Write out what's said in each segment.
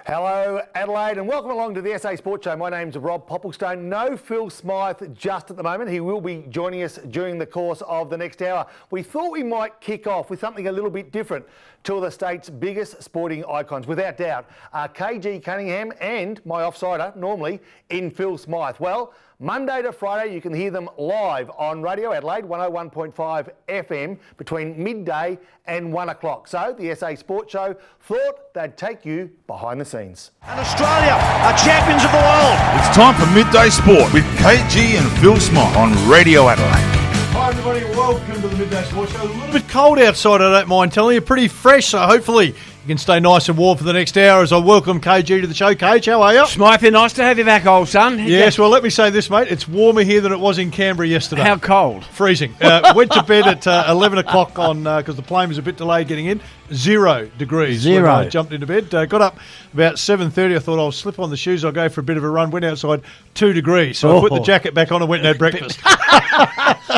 Hello Adelaide and welcome along to the SA Sports Show. My name's Rob Popplestone. No Phil Smythe just at the moment. He will be joining us during the course of the next hour. We thought we might kick off with something a little bit different. Two of the state's biggest sporting icons, without doubt, are KG Cunningham and my offsider, normally, in Phil Smythe. Well, Monday to Friday, you can hear them live on Radio Adelaide, 101.5 FM, between midday and 1 o'clock. So, the SA Sports Show thought they'd take you behind the scenes. And Australia are champions of the world. It's time for Midday Sport with KG and Phil Smythe on Radio Adelaide. Hi everybody, welcome to the Midday Sports Show. A little bit cold outside, I don't mind telling you. Pretty fresh, so hopefully you can stay nice and warm for the next hour as I welcome KG to the show. KG, how are you? Smythe, nice to have you back, old son. Yes, well, let me say this, mate. It's warmer here than it was in Canberra yesterday. How cold? Freezing. Went to bed at 11 o'clock because the plane was a bit delayed getting in. 0 degrees. Zero. When I jumped into bed. Got up about 7:30. I thought I'll slip on the shoes. I'll go for a bit of a run. Went outside 2 degrees. So I put the jacket back on and went and had breakfast.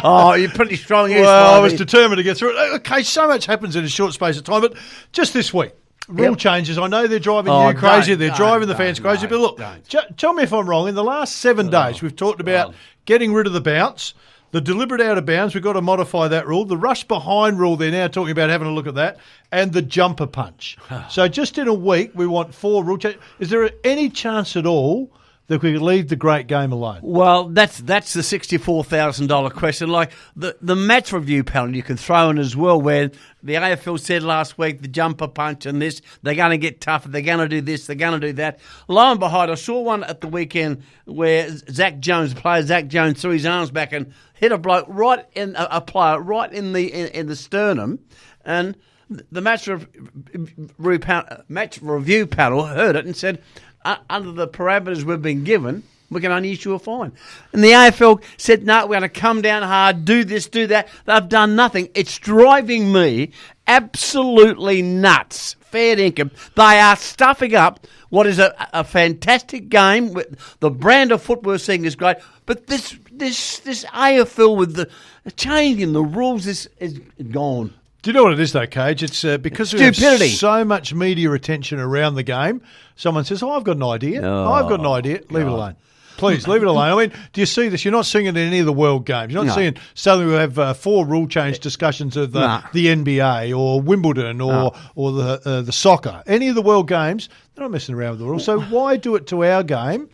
Oh, you're pretty strong. Well, I was determined to get through it. Okay, so much happens in a short space of time. But just this week, rule changes. I know they're driving you crazy. They're driving the fans crazy. But look, tell me if I'm wrong. In the last 7 days, we've talked about getting rid of the bounce. The deliberate out of bounds, we've got to modify that rule. The rush behind rule, they're now talking about having a look at that. And the jumper punch. So just in a week, we want 4 rule changes. Is there any chance at all that we could leave the great game alone? Well, that's the $64,000 question. Like the match review panel you can throw in as well, where the AFL said last week the jumper punch and this, they're going to get tougher, they're going to do this, they're going to do that. Lo and behold, I saw one at the weekend where Zach Jones threw his arms back and hit a bloke right in a player right in the sternum, and the match review panel heard it and said, under the parameters we've been given, we can only issue a fine. And the AFL said, no, we're going to come down hard, do this, do that. They've done nothing. It's driving me absolutely nuts. Fair income. They are stuffing up what is a fantastic game. The brand of football we're seeing is great. But this AFL with the changing the rules is gone. Do you know what it is, though, Cage? It's because there's so much media attention around the game. Someone says, I've got an idea. I've got an idea. Leave it alone. Please, leave it alone. I mean, do you see this? You're not seeing it in any of the world games. You're not seeing suddenly we have 4 rule change discussions of the NBA or Wimbledon or the soccer. Any of the world games, they're not messing around with the rules. So why do it to our game?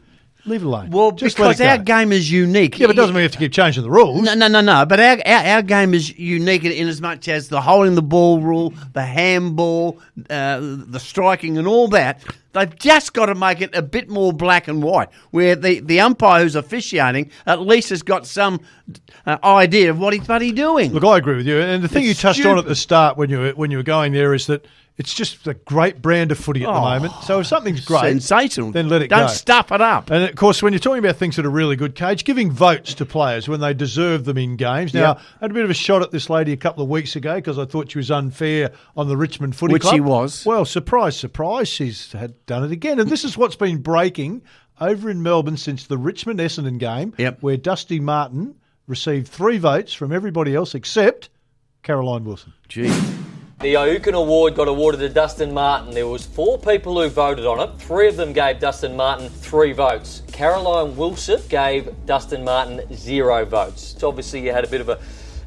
Leave it alone. Well, just because our game is unique. Yeah, but it doesn't mean you have to keep changing the rules. No. But our game is unique in as much as the holding the ball rule, the handball, the striking and all that. They've just got to make it a bit more black and white, where the umpire who's officiating at least has got some idea of what he's bloody doing. Look, I agree with you. And the thing you touched on at the start when you were going there is that it's just a great brand of footy at the moment. So if something's great, sensational, then let it go. Don't stuff it up. And, of course, when you're talking about things that are really good, Cage, giving votes to players when they deserve them in games. Now, I had a bit of a shot at this lady a couple of weeks ago because I thought she was unfair on the Richmond Footy Club. Which she was. Well, surprise, she's had done it again. And this is what's been breaking over in Melbourne since the Richmond-Essendon game, where Dusty Martin received 3 votes from everybody else except Caroline Wilson. Gee. The Oyukan Award got awarded to Dustin Martin. There was 4 people who voted on it. 3 of them gave Dustin Martin 3 votes. Caroline Wilson gave Dustin Martin 0 votes. So obviously you had a bit of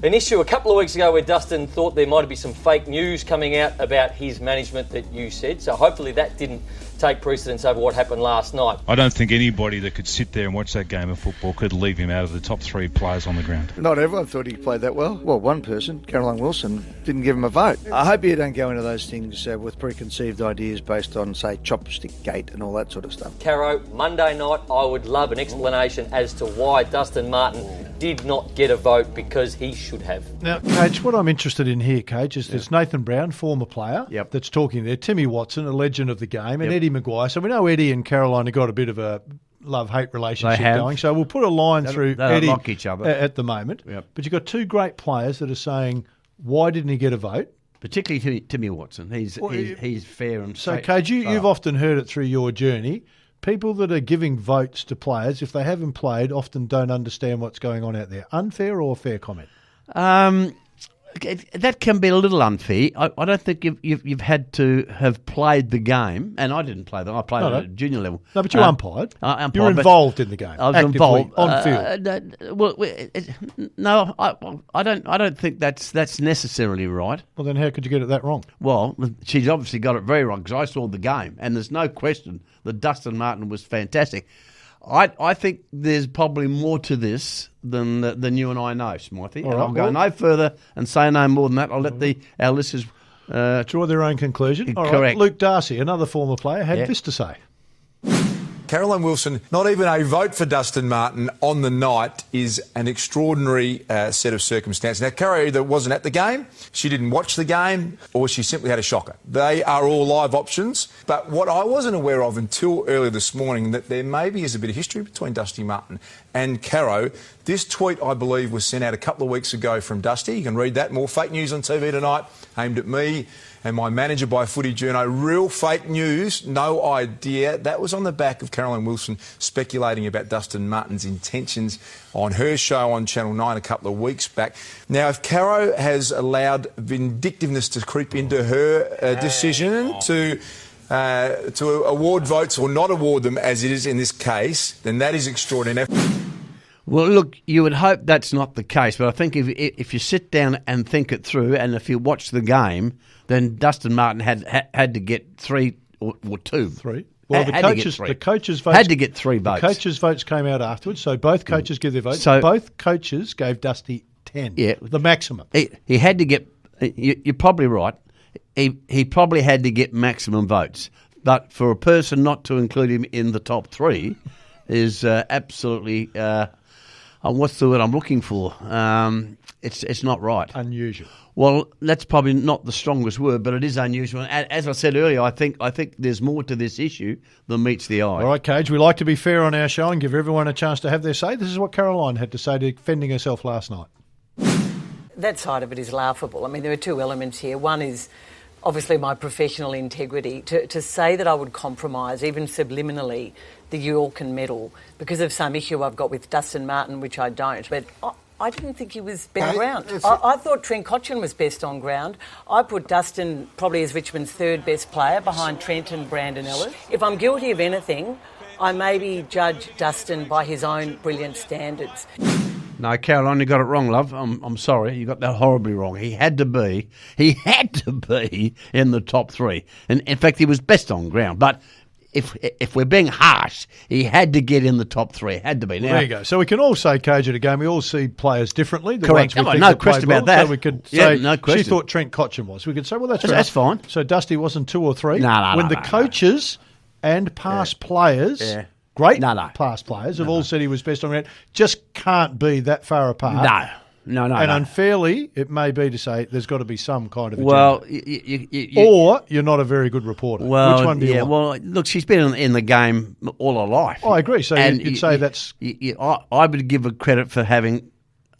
an issue a couple of weeks ago where Dustin thought there might be some fake news coming out about his management that you said. So hopefully that didn't take precedence over what happened last night. I don't think anybody that could sit there and watch that game of football could leave him out of the top 3 players on the ground. Not everyone thought he played that well. Well, one person, Caroline Wilson, didn't give him a vote. I hope you don't go into those things with preconceived ideas based on, say, chopstick gate and all that sort of stuff. Caro, Monday night, I would love an explanation as to why Dustin Martin did not get a vote because he should have. Now, Cage, what I'm interested in here, Cage, is there's Nathan Brown, former player, that's talking there, Timmy Watson, a legend of the game, and Eddie Maguire. So we know Eddie and Caroline have got a bit of a love-hate relationship going. So we'll put a line through Eddie like each other at the moment. But you've got 2 great players that are saying, why didn't he get a vote? Particularly Timmy Watson. He's fair and so, Cage, you've often heard it through your journey. People that are giving votes to players, if they haven't played, often don't understand what's going on out there. Unfair or fair comment? that can be a little unfair. I don't think you've had to have played the game, and I didn't play them. I played at a junior level. No, but you umpired. I umpired. You were involved in the game. I was actively, involved on field. No, I don't think that's necessarily right. Well, then how could you get it that wrong? Well, she's obviously got it very wrong because I saw the game, and there's no question that Dustin Martin was fantastic. I think there's probably more to this than you and I know, Smithy. Right, I'll go no further and say no more than that. I'll let our listeners draw their own conclusion. All correct. right, Luke Darcy, another former player, had this to say. Caroline Wilson, not even a vote for Dustin Martin on the night is an extraordinary set of circumstances. Now, Caro either wasn't at the game, she didn't watch the game, or she simply had a shocker. They are all live options. But what I wasn't aware of until earlier this morning, that there maybe is a bit of history between Dusty Martin and Caro. This tweet, I believe, was sent out a couple of weeks ago from Dusty. You can read that. More fake news on TV tonight, aimed at me and my manager by Footy Journo. Real fake news, no idea. That was on the back of Caroline Wilson speculating about Dustin Martin's intentions on her show on Channel 9 a couple of weeks back. Now, if Caro has allowed vindictiveness to creep into her decision to award votes or not award them, as it is in this case, then that is extraordinary. Well, look, you would hope that's not the case, but I think if you sit down and think it through, and if you watch the game, then Dustin Martin had to get 3 or 2. 3. Well, the coaches' votes had to get 3 votes. The coaches' votes came out afterwards, so both coaches give their votes. So both coaches gave Dusty 10, the maximum. He had to get. You're probably right. He probably had to get maximum votes, but for a person not to include him in the top 3 is absolutely. What's the word I'm looking for? It's not right. Unusual. Well, that's probably not the strongest word, but it is unusual. And as I said earlier, I think there's more to this issue than meets the eye. All right, Cage, we like to be fair on our show and give everyone a chance to have their say. This is what Caroline had to say defending herself last night. That side of it is laughable. I mean, there are 2 elements here. One is obviously my professional integrity. To say that I would compromise, even subliminally, the Yorken medal because of some issue I've got with Dustin Martin, which I don't. But I didn't think he was better ground. I thought Trent Cotchin was best on ground. I put Dustin probably as Richmond's 3rd best player behind Trent and Brandon Ellis. If I'm guilty of anything, I maybe judge Dustin by his own brilliant standards. No, Caroline, you got it wrong, love. I'm sorry, you got that horribly wrong. He had to be in the top 3. And in fact, he was best on ground. But if we're being harsh, he had to get in the top 3. Had to be. Now, there you go. So we can all say, Cage, at a game, we all see players differently. Correct. No question about that. So we could say no question. She thought Trent Cotchin was. We could say, well, that's fine. So Dusty wasn't 2 or 3. No. When the coaches and past players, great past players, have all said he was best on ground, just can't be that far apart. No. And unfairly, it may be to say there's got to be some kind of agenda. Well, or you're not a very good reporter. Well, which one do you want? Well, look, she's been in the game all her life. Oh, I agree. So you'd say that's... I would give her credit for having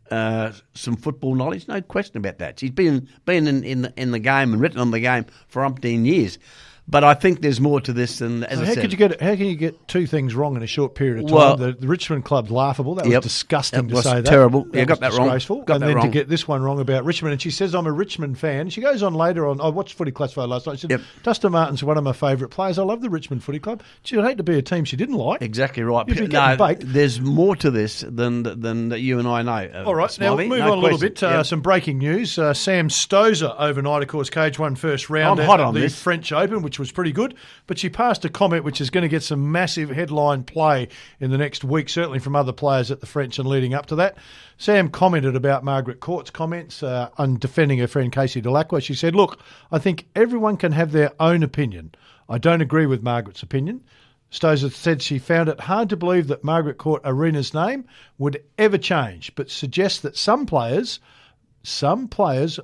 some football knowledge, no question about that. She's been in the game and written on the game for umpteen years. But I think there's more to this than, as I said. How can you get 2 things wrong in a short period of time? Well, the Richmond club's laughable. That was disgusting to say that. Terrible. That got that wrong. Disgraceful. And then to get this one wrong about Richmond. And she says, I'm a Richmond fan. She goes on later on. I watched Footy Classified last night. She said, Dustin Martin's one of my favourite players. I love the Richmond Footy Club. She'd hate to be a team she didn't like. Exactly right. Baked. There's more to this than you and I know. All right. Smiley. Now, we'll move on a little bit. Some breaking news. Sam Stosur overnight, of course, Cage won first round I'm hot at on the this. French Open, which was pretty good. But she passed a comment which is going to get some massive headline play in the next week, certainly from other players at the French and leading up to that. Sam commented about Margaret Court's comments on defending her friend Casey Delacroix. She said, look, I think everyone can have their own opinion. I don't agree with Margaret's opinion. Stosur said she found it hard to believe that Margaret Court Arena's name would ever change, but suggests that some players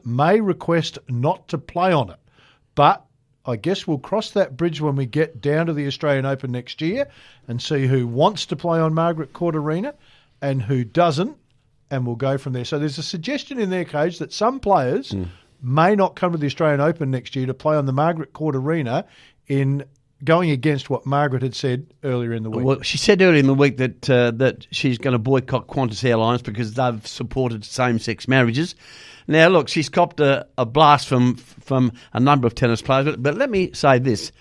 may request not to play on it. But I guess we'll cross that bridge when we get down to the Australian Open next year and see who wants to play on Margaret Court Arena and who doesn't, and we'll go from there. So there's a suggestion in their Cage that some players may not come to the Australian Open next year to play on the Margaret Court Arena in going against what Margaret had said earlier in the week? Well, she said earlier in the week that she's going to boycott Qantas Airlines because they've supported same-sex marriages. Now, look, she's copped a blast from a number of tennis players, but let me say this.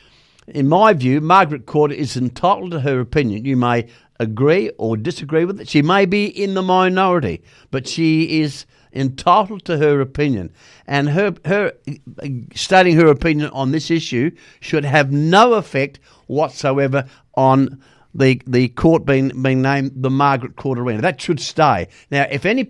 In my view, Margaret Court is entitled to her opinion. You may agree or disagree with it. She may be in the minority, but she is entitled to her opinion. And her stating her opinion on this issue should have no effect whatsoever on the court being named the Margaret Court Arena. That should stay. Now, if any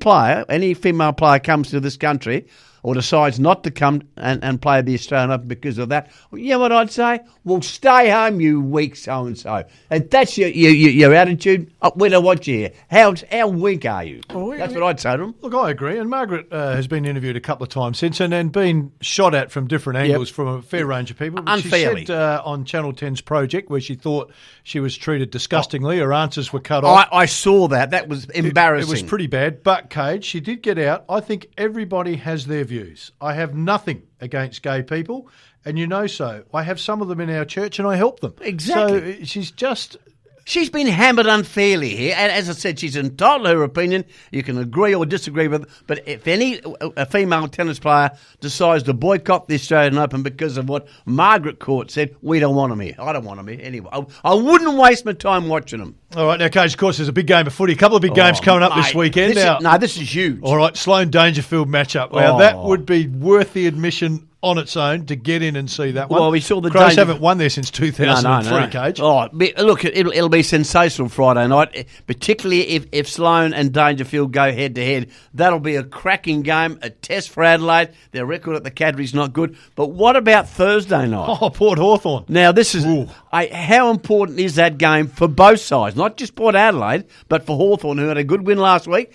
female player comes to this country or decides not to come and play the Australian Open because of that, you know what I'd say? Well, stay home, you weak so-and-so. And that's your attitude. We don't want you here. How weak are you? That's what I'd say to them. Look, I agree. And Margaret has been interviewed a couple of times since and been shot at from different angles from a fair range of people. Unfairly. She said on Channel 10's Project, where she thought she was treated disgustingly, her answers were cut off. I saw that. That was embarrassing. It was pretty bad. But, Cage, she did get out. I think everybody has their views. I have nothing against gay people, and you know so. I have some of them in our church, and I help them. Exactly. So she's been hammered unfairly here, and as I said, she's entitled to her opinion. You can agree or disagree with it, but if a female tennis player decides to boycott the Australian Open because of what Margaret Court said, we don't want them here. I don't want them here anyway. I wouldn't waste my time watching them. All right, now, Cage, of course, there's a big game of footy. A couple of big games coming up this weekend. This is huge. All right, Sloane Dangerfield matchup. Now, that would be worth the admission on its own to get in and see that one. Well, we saw the Crows haven't won there since 2003, no. Cage. Oh, look, it'll be sensational Friday night, particularly if Sloane and Dangerfield go head-to-head. That'll be a cracking game, a test for Adelaide. Their record at the Cadbury's not good. But what about Thursday night? Oh, Port Hawthorn. Now, this is how important is that game for both sides? Not just Port Adelaide, but for Hawthorn, who had a good win last week.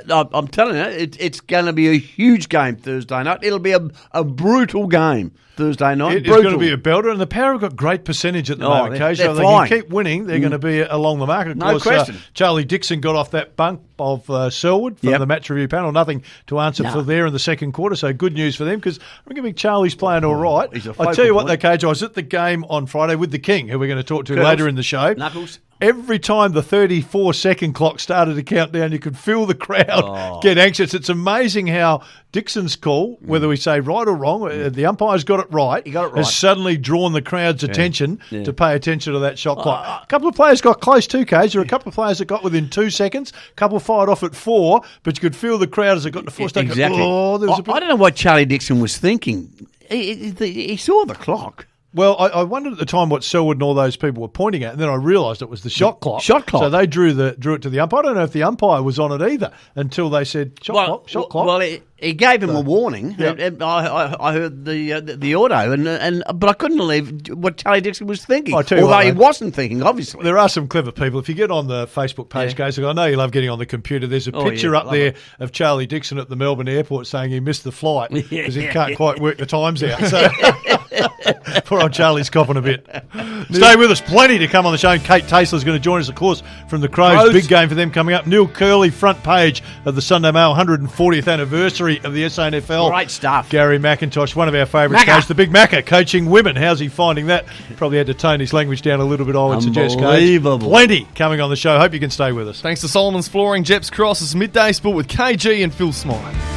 I'm telling you, it's going to be a huge game Thursday night. It'll be a brutal game Thursday night. It's going to be a belter, and the Power have got great percentage at the moment, Cage. So they can keep winning. They're going to be along the market. Of course, question. Charlie Dixon got off that bunk of Selwood from the match review panel. Nothing to answer for there in the second quarter, so good news for them because I think Charlie's playing all right. I tell you what, though, Cage, I was at the game on Friday with the King, who we're going to talk to later in the show. Knuckles. Every time the 34-second clock started to count down, you could feel the crowd get anxious. It's amazing how Dixon's call, whether we say right or wrong, the umpire's got it right, has suddenly drawn the crowd's attention to pay attention to that shot clock. A couple of players got close too, Cage. There were a couple of players that got within 2 seconds. A couple fired off at 4, but you could feel the crowd as it got to 4. Exactly. I don't know what Charlie Dixon was thinking. He saw the clock. Well, I wondered at the time what Selwood and all those people were pointing at, and then I realised it was the shot clock. So they drew it to the umpire. I don't know if the umpire was on it either until they said shot clock. Well, he gave him a warning. Yep. I heard the auto, but I couldn't believe what Charlie Dixon was thinking. Although he wasn't thinking, obviously. There are some clever people. If you get on the Facebook page, guys, I know you love getting on the computer. There's a picture up there of Charlie Dixon at the Melbourne airport saying he missed the flight because he can't quite work the times out. So poor old Charlie's copping a bit. Stay with us. Plenty to come on the show. And Kate Taylor's going to join us, of course, from the Crows. Big game for them coming up. Neil Curley, front page of the Sunday Mail, 140th anniversary of the SANFL. Great stuff. Gary McIntosh, one of our favourites, Coach, the big Macca, coaching women. How's he finding that? Probably had to tone his language down a little bit, I would suggest, Coach. Unbelievable. Plenty coming on the show. Hope you can stay with us. Thanks to Solomon's Flooring, Jeps Cross. It's Midday Sport with KG and Phil Smythe.